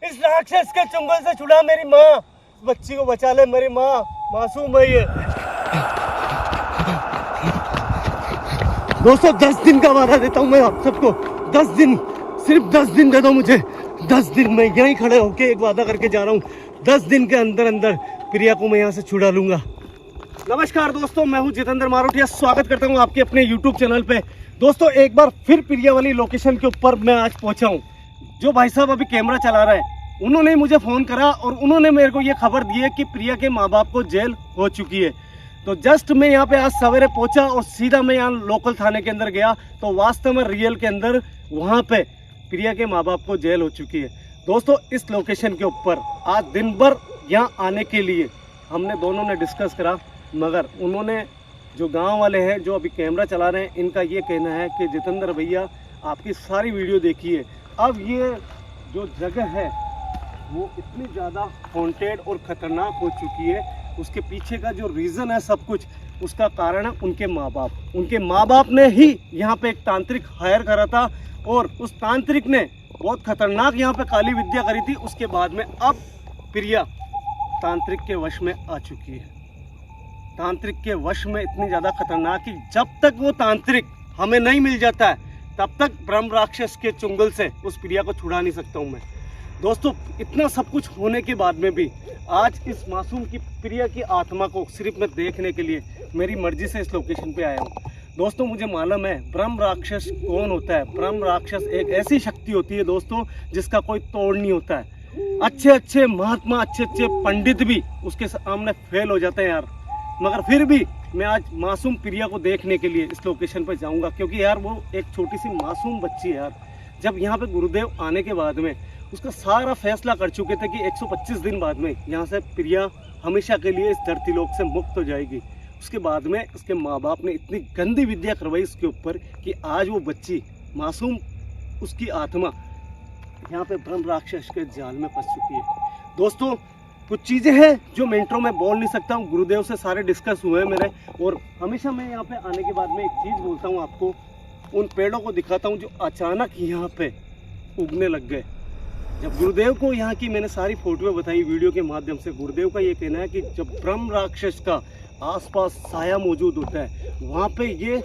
इस राक्षस के चुंगल से छुड़ा मेरी माँ, बच्ची को बचा ले मेरी माँ, मासूम है ये। दोस्तों 10 दिन का वादा देता हूँ मैं आप सबको, 10 दिन, सिर्फ 10 दिन दे दो मुझे। 10 दिन मैं यहीं खड़े होके एक वादा करके जा रहा हूँ, 10 दिन के अंदर अंदर प्रिया को मैं यहाँ से छुड़ा लूंगा। नमस्कार दोस्तों, मैं हूँ जितेंद्र मारोटिया, स्वागत करता हूँ आपके अपने YouTube चैनल पे। दोस्तों एक बार फिर प्रिया वाली लोकेशन के ऊपर मैं आज पहुंचा हूँ। जो भाई साहब अभी कैमरा चला रहे हैं, उन्होंने मुझे फ़ोन करा और उन्होंने मेरे को ये खबर दी है कि प्रिया के माँ बाप को जेल हो चुकी है। तो जस्ट मैं यहाँ पे आज सवेरे पहुंचा और सीधा मैं यहाँ लोकल थाने के अंदर गया, तो वास्तव में रियल के अंदर वहाँ पे प्रिया के माँ बाप को जेल हो चुकी है। दोस्तों इस लोकेशन के ऊपर आज दिन भर यहाँ आने के लिए हमने दोनों ने डिस्कस करा, मगर उन्होंने, जो गांव वाले हैं जो अभी कैमरा चला रहे हैं, इनका ये कहना है कि जितेंद्र भैया आपकी सारी वीडियो देखी है, अब ये जो जगह है वो इतनी ज़्यादा हॉन्टेड और ख़तरनाक हो चुकी है, उसके पीछे का जो रीज़न है सब कुछ, उसका कारण है उनके माँ बाप। उनके माँ बाप ने ही यहाँ पे एक तांत्रिक हायर करा था और उस तांत्रिक ने बहुत खतरनाक यहाँ पे काली विद्या करी थी। उसके बाद में अब प्रिया तांत्रिक के वश में आ चुकी है। तांत्रिक के वश में इतनी ज़्यादा खतरनाक कि जब तक वो तांत्रिक हमें नहीं मिल जाता है तब तक ब्रह्म राक्षस के चुंगल से उस प्रिया को छुड़ा नहीं सकता हूँ मैं। दोस्तों इतना सब कुछ होने के बाद में भी आज इस मासूम की प्रिया की आत्मा को सिर्फ मैं देखने के लिए मेरी मर्जी से इस लोकेशन पे आया हूँ। दोस्तों मुझे मालूम है ब्रह्म राक्षस कौन होता है। ब्रह्म राक्षस एक ऐसी शक्ति होती है दोस्तों जिसका कोई तोड़ नहीं होता है। अच्छे अच्छे महात्मा, अच्छे अच्छे पंडित भी उसके सामने फेल हो जाते हैं यार, मगर फिर भी मैं आज मासूम प्रिया को देखने के लिए इस लोकेशन पर जाऊंगा, क्योंकि यार वो एक छोटी सी मासूम बच्ची है यार। जब यहाँ पे गुरुदेव आने के बाद में उसका सारा फैसला कर चुके थे कि 125 दिन बाद में यहाँ से प्रिया हमेशा के लिए इस धरती लोक से मुक्त हो जाएगी। उसके बाद में उसके माँ बाप ने इतनी गंदी विद्या करवाई उसके ऊपर कि आज वो बच्ची मासूम, उसकी आत्मा यहाँ पे ब्रह्म राक्षस के जाल में फंस चुकी है। दोस्तों कुछ चीज़ें हैं जो मिनटों में बोल नहीं सकता हूँ, गुरुदेव से सारे डिस्कस हुए हैं मेरे, और हमेशा मैं यहाँ पे आने के बाद में एक चीज़ बोलता हूँ आपको, उन पेड़ों को दिखाता हूँ जो अचानक यहाँ पे उगने लग गए। जब गुरुदेव को यहाँ की मैंने सारी फोटोएं बताई वीडियो के माध्यम से, गुरुदेव का ये कहना है कि जब ब्रह्म राक्षस का आसपास साया मौजूद होता है, वहाँ पे ये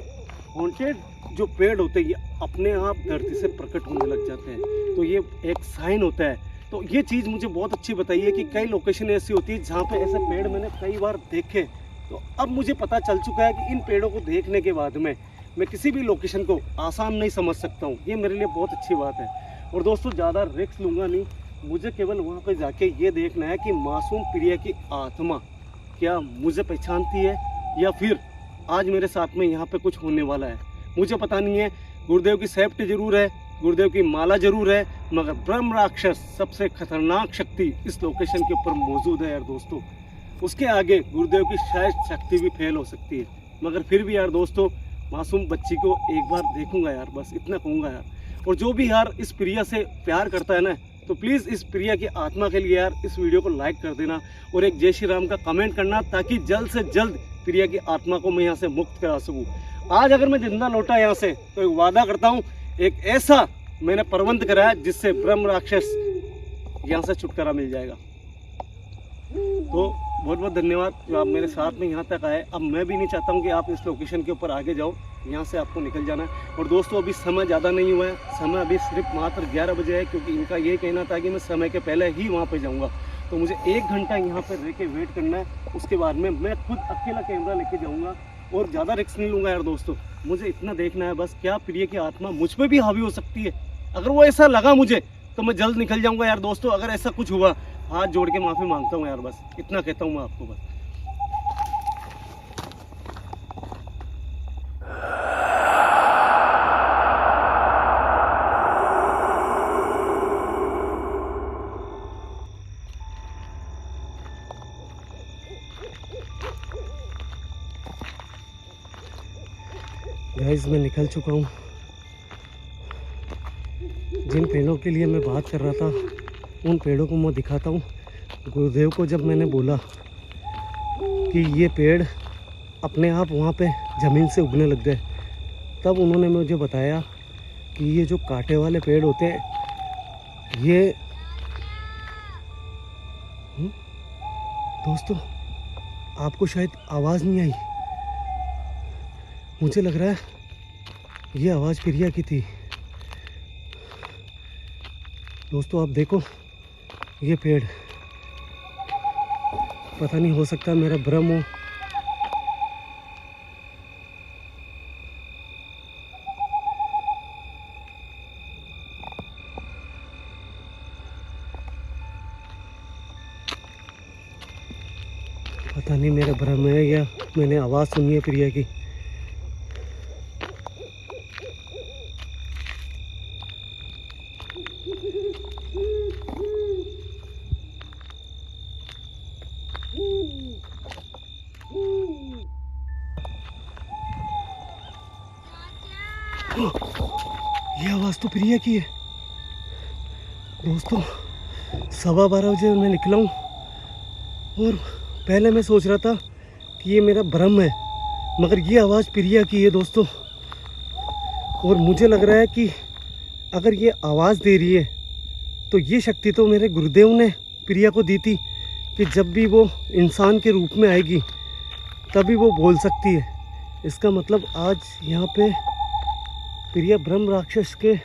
हॉन्टेड जो पेड़ होते हैं ये अपने आप धरती से प्रकट होने लग जाते हैं। तो ये एक साइन होता है। तो ये चीज़ मुझे बहुत अच्छी बताई है कि कई लोकेशन ऐसी होती है जहाँ पे ऐसे पेड़ मैंने कई बार देखे। तो अब मुझे पता चल चुका है कि इन पेड़ों को देखने के बाद में मैं किसी भी लोकेशन को आसान नहीं समझ सकता हूँ। ये मेरे लिए बहुत अच्छी बात है। और दोस्तों ज़्यादा रिस्क लूँगा नहीं, मुझे केवल वहाँ पर जाके ये देखना है कि मासूम प्रिया की आत्मा क्या मुझे पहचानती है या फिर आज मेरे साथ में यहाँ पे कुछ होने वाला है, मुझे पता नहीं है। गुरुदेव की सेफ्टी जरूर है, गुरुदेव की माला जरूर है, मगर ब्रह्म राक्षस सबसे खतरनाक शक्ति इस लोकेशन के ऊपर मौजूद है यार दोस्तों। उसके आगे गुरुदेव की शायद शक्ति भी फेल हो सकती है, मगर फिर भी यार दोस्तों मासूम बच्ची को एक बार देखूंगा यार, बस इतना कहूँगा यार। और जो भी यार इस प्रिया से प्यार करता है ना, तो प्लीज़ इस प्रिया की आत्मा के लिए यार इस वीडियो को लाइक कर देना और एक जय श्री राम का कमेंट करना, ताकि जल्द से जल्द प्रिया की आत्मा को मैं यहाँ से मुक्त करा सकूँ। आज अगर मैं जिंदा लौटा यहाँ से तो एक वादा करता हूँ, एक ऐसा मैंने प्रबंध कराया जिससे ब्रह्म राक्षस यहाँ से छुटकारा मिल जाएगा। तो बहुत बहुत धन्यवाद जो आप मेरे साथ में यहाँ तक आए। अब मैं भी नहीं चाहता हूँ कि आप इस लोकेशन के ऊपर आगे जाओ, यहाँ से आपको निकल जाना है। और दोस्तों अभी समय ज़्यादा नहीं हुआ है, समय अभी सिर्फ मात्र 11 बजे है, क्योंकि इनका ये कहना था कि मैं समय के पहले ही वहाँ पे जाऊँगा। तो मुझे 1 घंटा यहाँ पर रह के वेट करना है, उसके बाद में मैं खुद अकेला कैमरा लेके जाऊँगा और ज़्यादा रिस्क नहीं लूँगा यार दोस्तों। मुझे इतना देखना है बस, क्या प्रिया की आत्मा मुझ पर भी हावी हो सकती है। अगर वो ऐसा लगा मुझे तो मैं जल्द निकल जाऊँगा यार दोस्तों। अगर ऐसा कुछ हुआ हाथ जोड़ के माफ़ी मांगता हूँ यार, बस इतना कहता हूँ मैं आपको बस। गाइस मैं निकल चुका हूँ। जिन पेड़ों के लिए मैं बात कर रहा था उन पेड़ों को मैं दिखाता हूँ। गुरुदेव को जब मैंने बोला कि ये पेड़ अपने आप वहाँ पे ज़मीन से उगने लग गए, तब उन्होंने मुझे बताया कि ये जो कांटे वाले पेड़ होते हैं ये दोस्तों आपको शायद आवाज़ नहीं आई, मुझे लग रहा है ये आवाज़ प्रिया की थी। दोस्तों आप देखो ये पेड़, पता नहीं हो सकता मेरा भ्रम हो। पता नहीं मेरा भ्रम है या मैंने आवाज़ सुनी है प्रिया की। ये आवाज़ तो प्रिया की है। दोस्तों 12:15 बजे मैं निकला हूँ और पहले मैं सोच रहा था कि ये मेरा भ्रम है, मगर ये आवाज़ प्रिया की है दोस्तों। और मुझे लग रहा है कि अगर ये आवाज़ दे रही है तो ये शक्ति तो मेरे गुरुदेव ने प्रिया को दी थी कि जब भी वो इंसान के रूप में आएगी तभी वो बोल सकती है। इसका मतलब आज यहाँ पे प्रिया ब्रह्म राक्षस के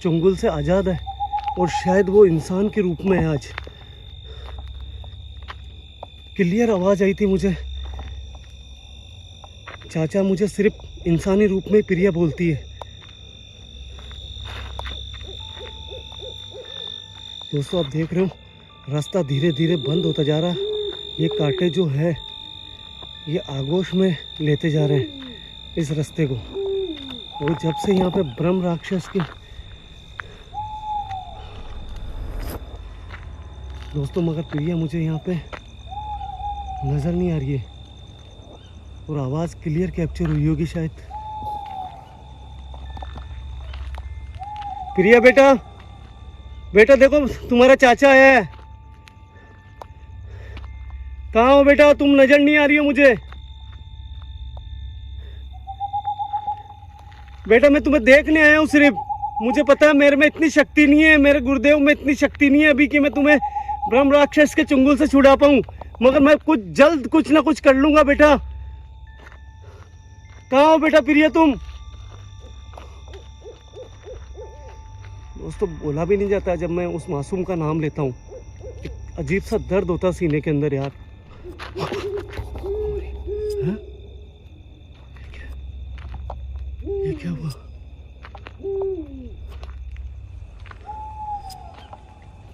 चुंगल से आज़ाद है और शायद वो इंसान के रूप में है। आज क्लियर आवाज़ आई थी मुझे, चाचा मुझे सिर्फ इंसानी रूप में प्रिया बोलती है। दोस्तों आप देख रहे हो रास्ता धीरे धीरे बंद होता जा रहा है। ये कांटे जो है ये आगोश में लेते जा रहे हैं इस रास्ते को। और जब से यहाँ पे ब्रह्म राक्षस के दोस्तों, मगर प्रिया मुझे यहाँ पे नज़र नहीं आ रही है और आवाज़ क्लियर कैप्चर हुई होगी शायद। प्रिया बेटा, बेटा देखो तुम्हारा चाचा आया है। कहाँ हो बेटा, तुम नजर नहीं आ रही हो मुझे। बेटा मैं तुम्हें देखने आया हूँ सिर्फ। मुझे पता है मेरे में इतनी शक्ति नहीं है, मेरे गुरुदेव में इतनी शक्ति नहीं है अभी कि मैं तुम्हें ब्रह्म राक्षस के चुंगल से छुड़ा पाऊँ, मगर मैं जल्द कुछ ना कुछ कर लूंगा बेटा। कहाँ हो बेटा प्रिया तुम? दोस्तों बोला भी नहीं जाता जब मैं उस मासूम का नाम लेता हूँ, एक अजीब सा दर्द होता सीने के अंदर यार। है? ये क्या हुआ?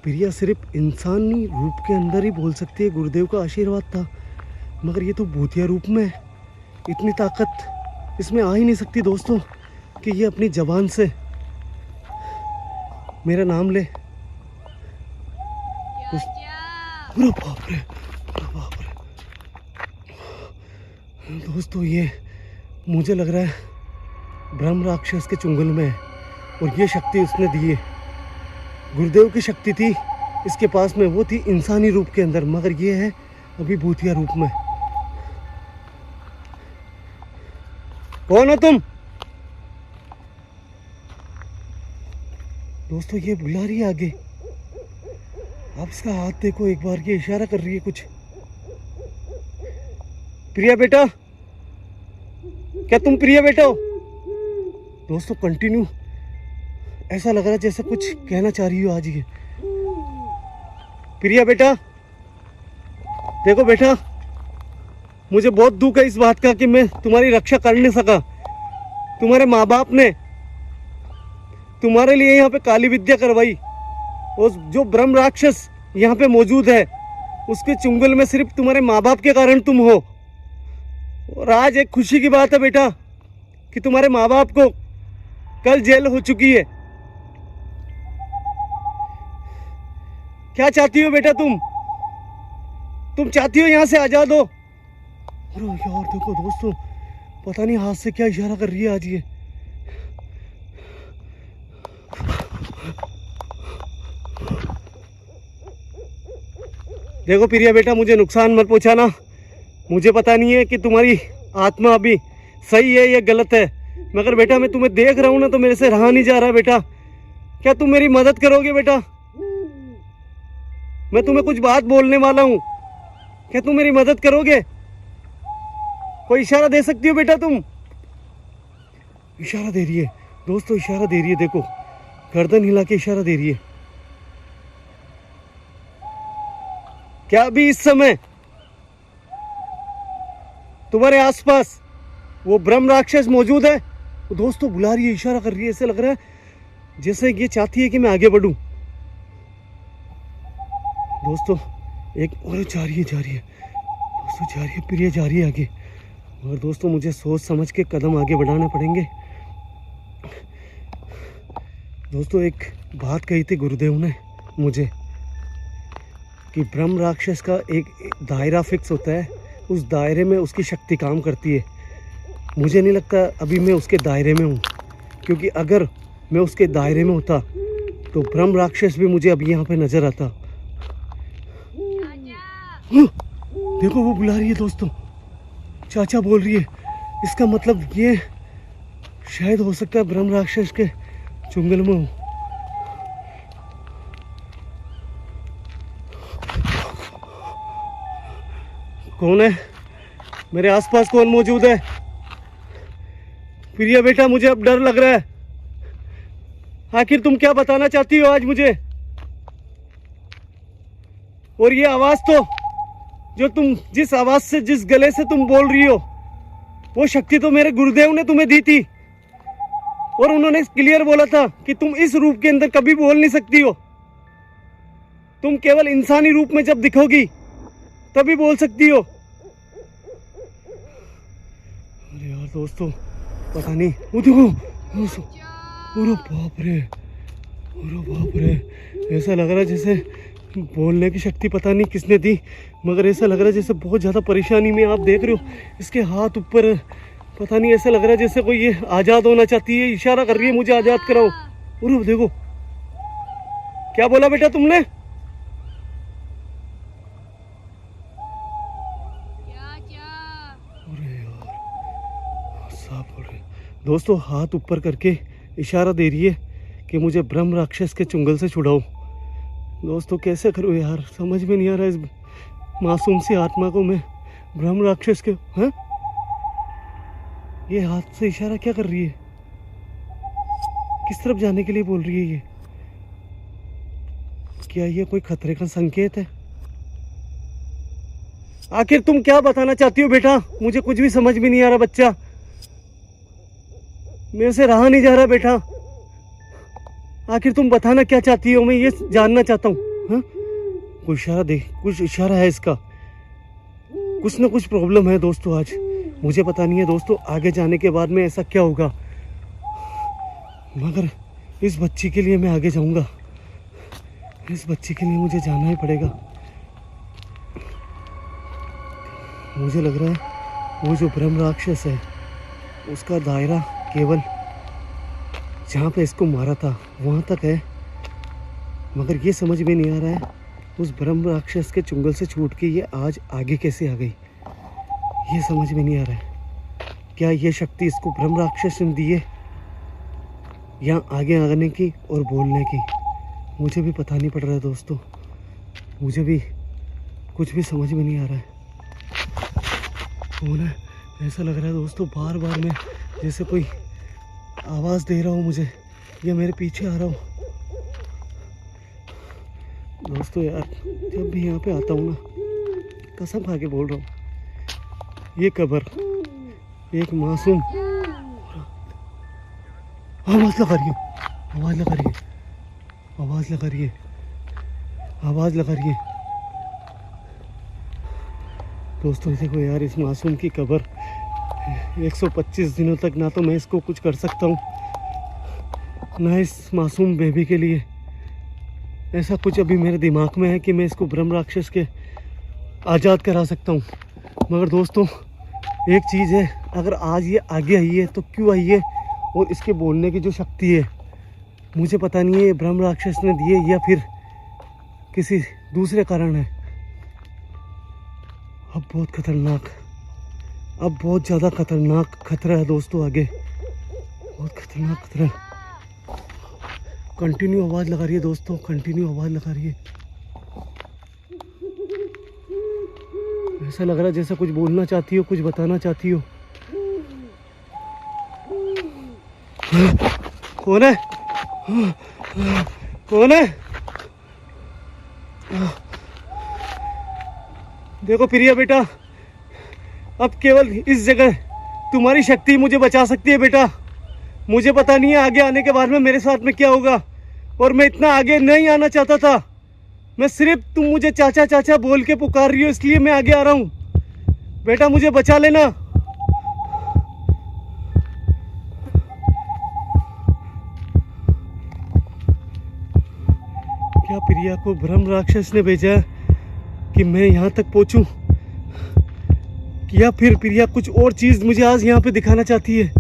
प्रिया सिर्फ इंसानी रूप के अंदर ही बोल सकती है, गुरुदेव का आशीर्वाद था, मगर ये तो भूतिया रूप में है। इतनी ताकत इसमें आ ही नहीं सकती दोस्तों कि ये अपनी जबान से मेरा नाम ले। अरे बाप रे, अरे बाप रे। दोस्तों ये मुझे लग रहा है ब्रह्म राक्षस के चुंगल में है और ये शक्ति उसने दी है। गुरुदेव की शक्ति थी इसके पास में, वो थी इंसानी रूप के अंदर, मगर ये है अभी भूतिया रूप में। कौन हो तुम? दोस्तों ये बुला रही है आगे। आप इसका हाथ देखो एक बार, ये इशारा कर रही है कुछ। प्रिया बेटा, क्या तुम प्रिया बेटा हो? दोस्तों कंटिन्यू ऐसा लग रहा है जैसे कुछ कहना चाह रही हो आज ये। प्रिया बेटा देखो बेटा, मुझे बहुत दुख है इस बात का कि मैं तुम्हारी रक्षा कर नहीं सका। तुम्हारे माँ बाप ने तुम्हारे लिए यहाँ पे काली विद्या करवाई और जो ब्रह्म राक्षस यहाँ पे मौजूद है उसके चुंगल में सिर्फ तुम्हारे माँ बाप के कारण तुम हो। और आज एक खुशी की बात है बेटा कि तुम्हारे माँ बाप को कल जेल हो चुकी है। क्या चाहती हो बेटा तुम चाहती हो यहाँ से आजाद हो? अरे यार देखो दोस्तों, पता नहीं हाथ से क्या इशारा कर रही है आज ये। देखो प्रिया बेटा, मुझे नुकसान मत पहुंचाना। मुझे पता नहीं है कि तुम्हारी आत्मा अभी सही है या गलत है, मगर बेटा मैं तुम्हें देख रहा हूं ना तो मेरे से रहा नहीं जा रहा बेटा। क्या तुम मेरी मदद करोगे बेटा? मैं तुम्हें कुछ बात बोलने वाला हूँ, क्या तुम मेरी मदद करोगे? कोई इशारा दे सकती हो बेटा तुम? इशारा दे रही है दोस्तों, इशारा दे रही है, देखो गर्दन हिला के इशारा दे रही है। क्या अभी इस समय तुम्हारे आसपास वो ब्रह्म राक्षस मौजूद है? वो दोस्तों बुला रही है, इशारा कर रही है, ऐसे लग रहा है जैसे ये चाहती है कि मैं आगे बढ़ूं। दोस्तों एक और जा रही है दोस्तों, जा रही है, प्रिया जा रही है आगे। और दोस्तों मुझे सोच समझ के कदम आगे बढ़ाने पड़ेंगे। दोस्तों एक बात कही थी गुरुदेव ने मुझे कि ब्रह्म राक्षस का एक दायरा फिक्स होता है, उस दायरे में उसकी शक्ति काम करती है। मुझे नहीं लगता अभी मैं उसके दायरे में हूँ, क्योंकि अगर मैं उसके दायरे में होता तो ब्रह्म राक्षस भी मुझे अभी यहाँ पे नजर आता। देखो वो बुला रही है दोस्तों, चाचा बोल रही है। इसका मतलब ये शायद हो सकता है ब्रह्म राक्षस के चुंगल में हूँ। कौन है मेरे आसपास? कौन मौजूद है? प्रिया बेटा मुझे अब डर लग रहा है। आखिर तुम क्या बताना चाहती हो आज मुझे? और ये आवाज तो जो तुम जिस आवाज से, जिस गले से तुम बोल रही हो, वो शक्ति तो मेरे गुरुदेव ने तुम्हें दी थी और उन्होंने क्लियर बोला था कि तुम इस रूप के अंदर कभी बोल नहीं सकती हो। तुम केवल इंसानी रूप में जब दिखोगी तभी बोल सकती हो। अरे यार दोस्तों पता नहीं, वो देखो, अरे बाप रे, अरे बाप रे, ऐसा लग रहा है जैसे बोलने की शक्ति पता नहीं किसने दी, मगर ऐसा लग रहा है जैसे बहुत ज़्यादा परेशानी में। आप देख रहे हो इसके हाथ ऊपर, पता नहीं ऐसा लग रहा है जैसे कोई ये आज़ाद होना चाहती है, इशारा कर रही है मुझे आज़ाद कराओ। अरे देखो क्या बोला बेटा तुमने? अरे यार साफ बोल रहे दोस्तों, हाथ ऊपर करके इशारा दे रही है कि मुझे ब्रह्म राक्षस के चुंगल से छुड़ाओ। दोस्तों कैसे करूँ यार, समझ में नहीं आ रहा इस मासूम सी आत्मा को मैं ब्रह्म राक्षस के। हैं ये हाथ से इशारा क्या कर रही है? किस तरफ जाने के लिए बोल रही है ये? क्या ये कोई खतरे का संकेत है? आखिर तुम क्या बताना चाहती हो बेटा? मुझे कुछ भी समझ में नहीं आ रहा बच्चा, मेरे से रहा नहीं जा रहा बेटा। आखिर तुम बताना क्या चाहती हो, मैं ये जानना चाहता हूँ। कोई इशारा दे, कुछ इशारा है इसका, कुछ ना कुछ प्रॉब्लम है दोस्तों आज। मुझे पता नहीं है दोस्तों आगे जाने के बाद में ऐसा क्या होगा, मगर इस बच्ची के लिए मैं आगे जाऊंगा। इस बच्ची के लिए मुझे जाना ही पड़ेगा। मुझे लग रहा है वो जो ब्रह्म राक्षस है उसका दायरा केवल जहाँ पे इसको मारा था वहाँ तक है, मगर ये समझ में नहीं आ रहा है उस ब्रह्म राक्षस के चुंगल से छूट के ये आज आगे कैसे आ गई। ये समझ में नहीं आ रहा है, क्या ये शक्ति इसको ब्रह्म राक्षस ने दी है या आगे आने की और बोलने की? मुझे भी पता नहीं पड़ रहा है दोस्तों, मुझे भी कुछ भी समझ में नहीं आ रहा है। कौन है? ऐसा लग रहा है दोस्तों बार बार मैं जैसे कोई आवाज़ दे रहा हूँ मुझे, या मेरे पीछे आ रहा हूँ। दोस्तों यार जब भी यहाँ पे आता हूँ ना, कसम खा के बोल रहा हूँ, ये कब्र एक मासूम आवाज़ लगा रही है, आवाज़ लगा रही है, आवाज़ लगा रही है, आवाज़ लगा रही है। दोस्तों देखो यार, इस मासूम की कब्र 125 दिनों तक ना तो मैं इसको कुछ कर सकता हूँ, ना इस मासूम बेबी के लिए ऐसा कुछ अभी मेरे दिमाग में है कि मैं इसको ब्रह्म राक्षस के आज़ाद करा सकता हूँ। मगर दोस्तों एक चीज़ है, अगर आज ये आगे आई है तो क्यों आई है, और इसके बोलने की जो शक्ति है मुझे पता नहीं है ये ब्रह्म राक्षस ने दी है या फिर किसी दूसरे कारण है। अब बहुत खतरनाक, अब बहुत ज़्यादा खतरनाक खतरा है दोस्तों आगे, बहुत खतरनाक खतरा। कंटिन्यू आवाज़ लगा रही है दोस्तों, कंटिन्यू आवाज़ लगा रही है। ऐसा लग रहा है जैसा कुछ बोलना चाहती हो, कुछ बताना चाहती हो। कौन है? कौन है? देखो प्रिया बेटा, अब केवल इस जगह तुम्हारी शक्ति मुझे बचा सकती है बेटा। मुझे पता नहीं है आगे आने के बाद में मेरे साथ में क्या होगा, और मैं इतना आगे नहीं आना चाहता था। मैं सिर्फ तुम मुझे चाचा चाचा बोल के पुकार रही हो, इसलिए मैं आगे आ रहा हूँ। बेटा मुझे बचा लेना। क्या प्रिया को ब्रह्म राक्षस ने भेजा है कि मैं यहाँ तक पहुँचूं, या फिर प्रिया कुछ और चीज मुझे आज यहाँ पे दिखाना चाहती है?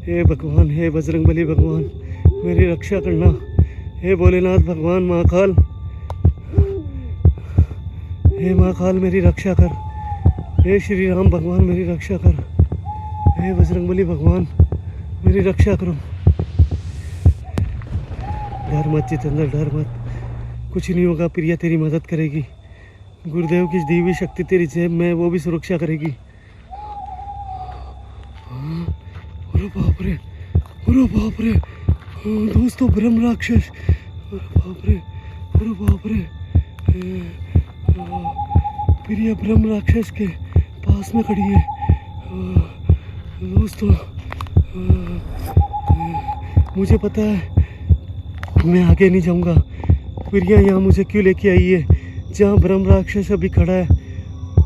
हे भगवान, हे बजरंगबली भगवान, मेरी रक्षा करना। हे भोलेनाथ भगवान, महाकाल, हे महाकाल मेरी रक्षा कर। हे श्री राम भगवान मेरी रक्षा कर। हे बजरंगबली भगवान मेरी रक्षा करो। डर मत जितेंद्र, डर मत, कुछ नहीं होगा। प्रिया तेरी मदद करेगी। गुरुदेव की दी हुई शक्ति तेरी जेब में, वो भी सुरक्षा करेगी। अरे बाप रे, अरे बाप रे दोस्तों, ब्रह्म राक्षस, अरे बाप रे, अरे बाप रे। प्रिया ब्रह्म राक्षस के पास में खड़ी है दोस्तों। मुझे पता है मैं आगे नहीं जाऊंगा। प्रिया यहाँ मुझे क्यों लेके आई है? जहाँ ब्रह्म राक्षस अभी खड़ा है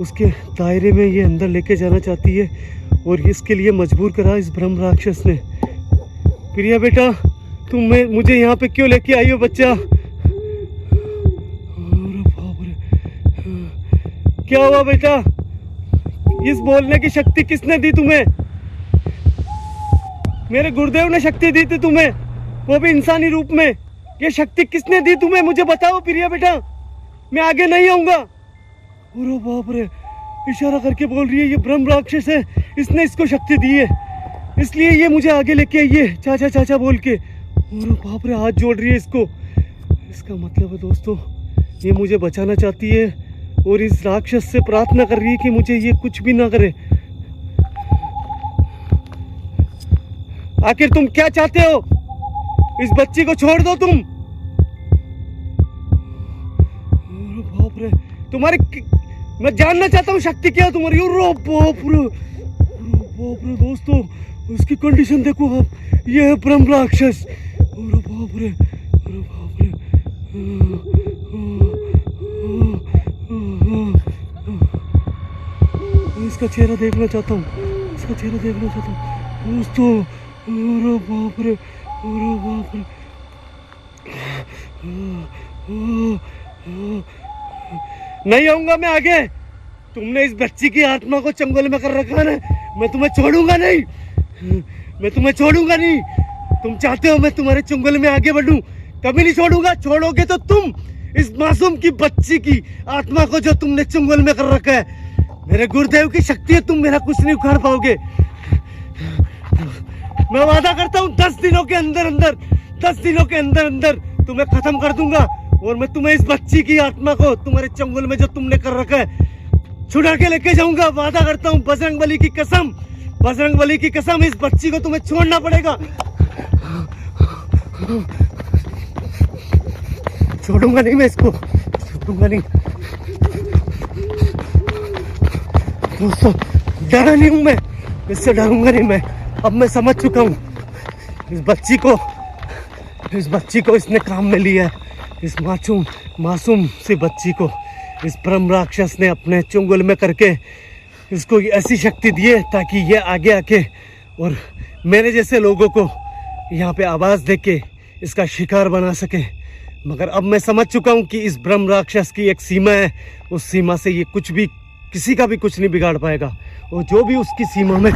उसके दायरे में ये अंदर लेके जाना चाहती है, और इसके लिए मजबूर करा इस ब्रह्म राक्षस ने। प्रिया बेटा, तुम मुझे यहाँ पे क्यों लेके आई हो बच्चा? अरे बाप रे, क्या हुआ बेटा? इस बोलने की शक्ति किसने दी तुम्हें? मेरे गुरुदेव ने शक्ति दी थी तुम्हें, वो भी इंसानी रूप में। ये शक्ति किसने दी तुम्हें, मुझे बताओ प्रिया बेटा। मैं आगे नहीं आऊंगा। अरे बाप रे, इशारा करके बोल रही है ये ब्रह्म राक्षस है, इसने इसको शक्ति दी है, इसलिए ये मुझे आगे लेके आई है चाचा चाचा बोल के। अरे बाप रे, हाथ जोड़ रही है इसको। इसका मतलब है दोस्तों, ये मुझे बचाना चाहती है और इस राक्षस से प्रार्थना कर रही है कि मुझे ये कुछ भी ना करे। आखिर तुम क्या चाहते हो? इस बच्ची को छोड़ दो तुम। अरे बाप रे, तुम्हारी मैं जानना चाहता हूँ शक्ति क्या है तुम्हारी। अरे बाप रे दोस्तों, उसकी कंडीशन देखो आप, ये है ब्रह्म राक्षस। अरे बाप रे, अरे बाप रे। इसका चेहरा देखना चाहता हूँ, इसका चेहरा देखना चाहता हूँ दोस्तों। अरे बाप रे, अरे बाप रे। नहीं आऊंगा मैं आगे। तुमने इस बच्ची की आत्मा को चंगुल में कर रखा है, मैं तुम्हें छोड़ूंगा नहीं, मैं तुम्हें छोड़ूंगा नहीं। तुम चाहते हो मैं तुम्हारे चंगुल में आगे बढ़ूं, कभी नहीं छोड़ूंगा। छोड़ोगे तो तुम इस मासूम की बच्ची की आत्मा को जो तुमने चंगुल में कर रखा है। मेरे गुरुदेव की शक्ति है, तुम मेरा कुछ नहीं उखाड़ पाओगे। मैं वादा करता हूँ 10 दिनों के अंदर अंदर, 10 दिनों के अंदर अंदर तुम्हें खत्म कर दूंगा, और मैं तुम्हें इस बच्ची की आत्मा को तुम्हारे चंगुल में जो तुमने कर रखा है छुड़ा के लेके जाऊंगा। वादा करता हूँ बजरंगबली की कसम, बजरंगबली की कसम, इस बच्ची को तुम्हें छोड़ना पड़ेगा। छोड़ूंगा नहीं मैं इसको, छोड़ूंगा नहीं दोस्तों। डरा नहीं हूं मैं, इससे डरूंगा नहीं मैं। अब मैं समझ चुका हूँ इस बच्ची को इसने काम में लिया है। इस मासूम सी बच्ची को इस ब्रह्म राक्षस ने अपने चुंगल में करके इसको ऐसी शक्ति दी है ताकि ये आगे आके और मेरे जैसे लोगों को यहाँ पे आवाज़ दे के इसका शिकार बना सके। मगर अब मैं समझ चुका हूँ कि इस ब्रह्म राक्षस की एक सीमा है, उस सीमा से ये कुछ भी, किसी का भी कुछ नहीं बिगाड़ पाएगा, और जो भी उसकी सीमा में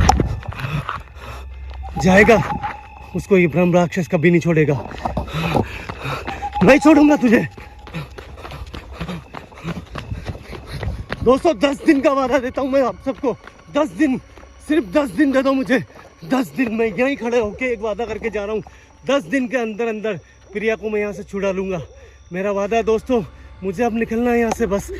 जाएगा उसको ये ब्रह्म राक्षस कभी नहीं छोड़ेगा। नहीं छोड़ूंगा तुझे दोस्तों। 10 दिन का वादा देता हूं मैं आप सबको, 10 दिन, सिर्फ 10 दिन दे दो मुझे, 10 दिन मैं यहीं खड़े होके एक वादा करके जा रहा हूँ, 10 दिन के अंदर अंदर प्रिया को मैं यहाँ से छुड़ा लूँगा। मेरा वादा है दोस्तों, मुझे अब निकलना है यहाँ से बस।